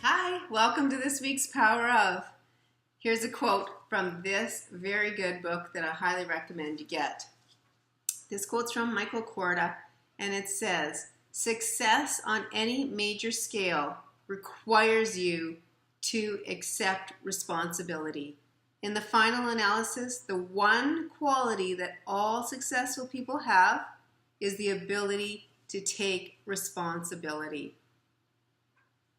Hi, welcome to this week's Power Of. Here's a quote from this very good book that I highly recommend you get. This quote's from Michael Korda, and it says, "Success on any major scale requires you to accept responsibility. In the final analysis, the one quality that all successful people have is the ability to take responsibility."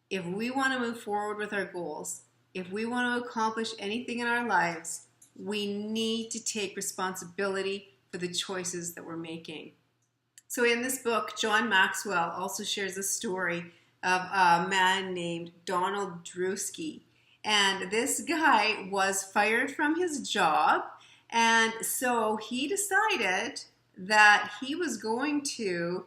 If we want to move forward with our goals, if we want to accomplish anything in our lives, we need to take responsibility for the choices that we're making. So in this book, John Maxwell also shares a story of a man named Donald Drewski. And this guy was fired from his job, and so he decided that he was going to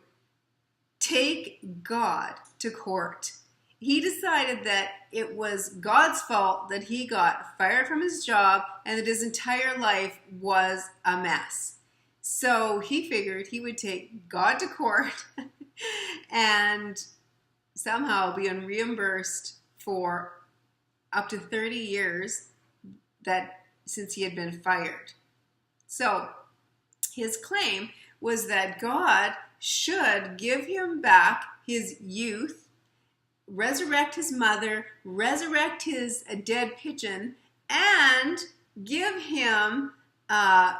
take God to court. He decided that it was God's fault that he got fired from his job and that his entire life was a mess. So he figured he would take God to court and somehow be reimbursed for up to 30 years since he had been fired. So his claim was that God should give him back his youth, resurrect his mother, resurrect his dead pigeon, and give him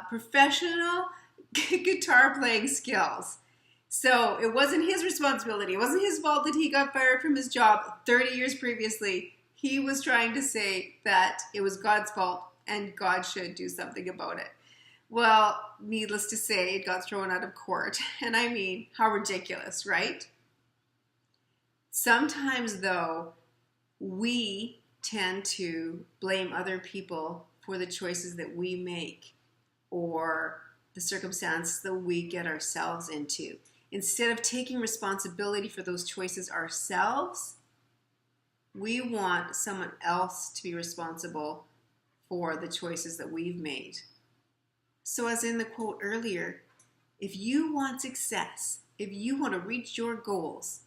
professional guitar playing skills. So it wasn't his responsibility. It wasn't his fault that he got fired from his job 30 years previously. He was trying to say that it was God's fault and God should do something about it. Well, needless to say, it got thrown out of court. And I mean, how ridiculous, right? Sometimes, though, we tend to blame other people for the choices that we make or the circumstances that we get ourselves into. Instead of taking responsibility for those choices ourselves, we want someone else to be responsible for the choices that we've made. So as in the quote earlier, if you want success, if you want to reach your goals,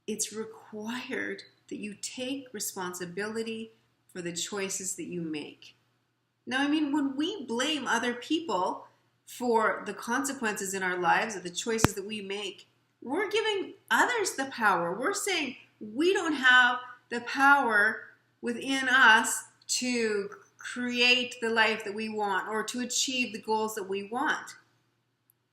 it's required that you take responsibility for the choices that you make. Now, I mean, when we blame other people for the consequences in our lives or the choices that we make, we're giving others the power. We're saying we don't have the power within us to create the life that we want or to achieve the goals that we want.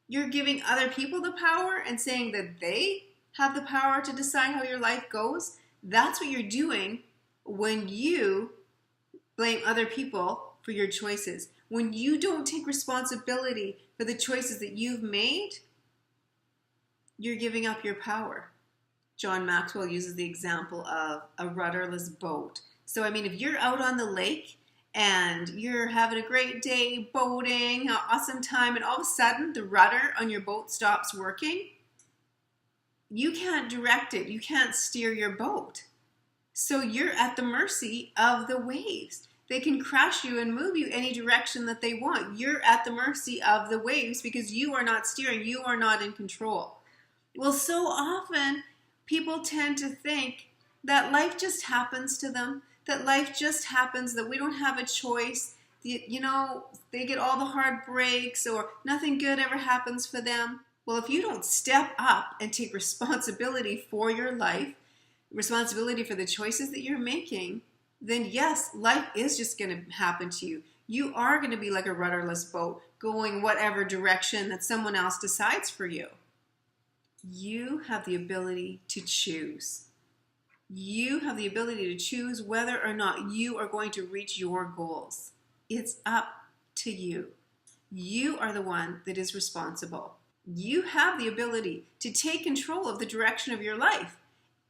You're giving other people the power and saying that they have the power to decide how your life goes. That's what you're doing when you blame other people for your choices. When you don't take responsibility for the choices that you've made, you're giving up your power. John Maxwell uses the example of a rudderless boat. So, I mean, if you're out on the lake and you're having a great day boating, an awesome time, and all of a sudden the rudder on your boat stops working, you can't direct it. You can't steer your boat. So you're at the mercy of the waves. They can crash you and move you any direction that they want. You're at the mercy of the waves because you are not steering. You are not in control. Well, so often people tend to think that life just happens to them, that life just happens, that we don't have a choice. You know, they get all the hard breaks or nothing good ever happens for them. Well, if you don't step up and take responsibility for your life, responsibility for the choices that you're making, then yes, life is just going to happen to you. You are going to be like a rudderless boat going whatever direction that someone else decides for you. You have the ability to choose. You have the ability to choose whether or not you are going to reach your goals. It's up to you. You are the one that is responsible. You have the ability to take control of the direction of your life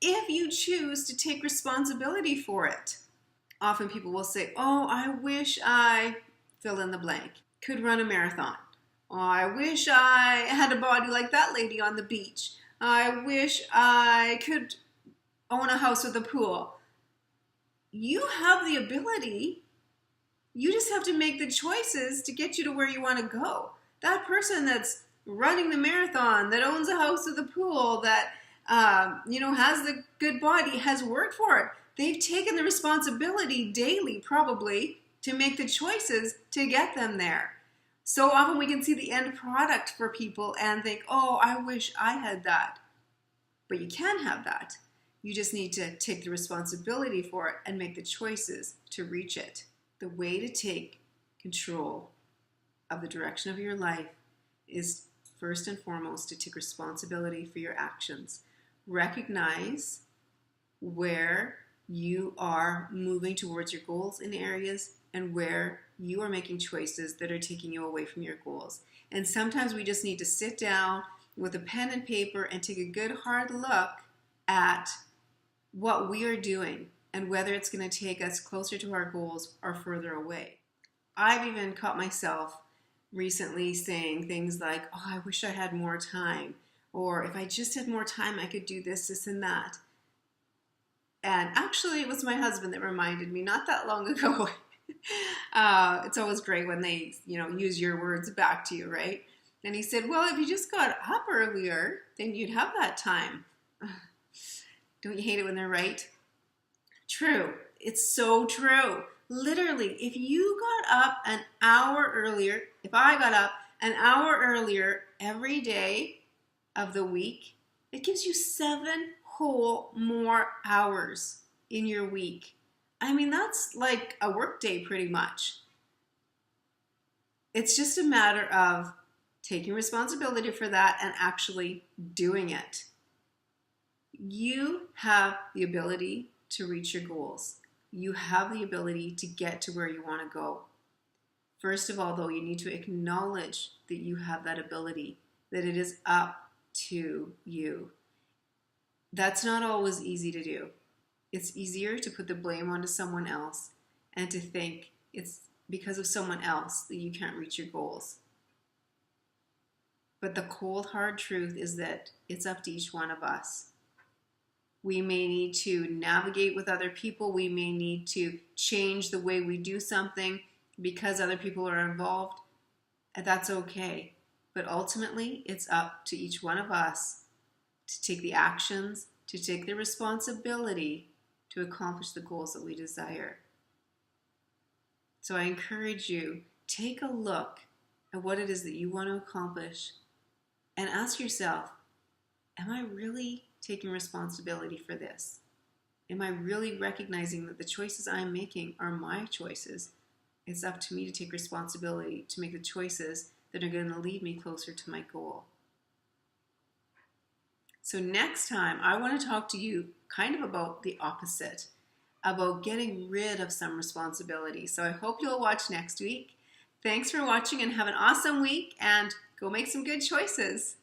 if you choose to take responsibility for it. Often people will say, oh, I wish I, fill in the blank, could run a marathon. Oh, I wish I had a body like that lady on the beach. I wish I could own a house with a pool. You have the ability. You just have to make the choices to get you to where you want to go. That person that's running the marathon, that owns a house with a pool, that has the good body, has worked for it. they've taken the responsibility daily, probably, to make the choices to get them there. So often we can see the end product for people and think, oh, I wish I had that. But you can have that. You just need to take the responsibility for it and make the choices to reach it. The way to take control of the direction of your life is first and foremost to take responsibility for your actions. Recognize where you are moving towards your goals in areas and where you are making choices that are taking you away from your goals. And sometimes we just need to sit down with a pen and paper and take a good hard look at what we are doing and whether it's going to take us closer to our goals or further away. I've even caught myself recently saying things like, oh, I wish I had more time, or if I just had more time, I could do this, this, and that. And actually, it was my husband that reminded me not that long ago. It's always great when they, use your words back to you, right? And he said, well, if you just got up earlier, then you'd have that time. Don't you hate it when they're right? True. It's so true. Literally, if you got up an hour earlier, if I got up an hour earlier every day of the week, it gives you 7 whole more hours in your week. I mean, that's like a work day pretty much. It's just a matter of taking responsibility for that and actually doing it. You have the ability to reach your goals. You have the ability to get to where you want to go. First of all, though, you need to acknowledge that you have that ability, that it is up to you. That's not always easy to do. It's easier to put the blame onto someone else and to think it's because of someone else that you can't reach your goals. But the cold, hard truth is that it's up to each one of us. We may need to navigate with other people. We may need to change the way we do something because other people are involved. And that's okay. But ultimately, it's up to each one of us to take the actions, to take the responsibility to accomplish the goals that we desire. So I encourage you, take a look at what it is that you want to accomplish and ask yourself, am I really taking responsibility for this? Am I really recognizing that the choices I'm making are my choices? It's up to me to take responsibility to make the choices that are going to lead me closer to my goal. So next time, I want to talk to you kind of about the opposite, about getting rid of some responsibility. So I hope you'll watch next week. Thanks for watching and have an awesome week, and go make some good choices.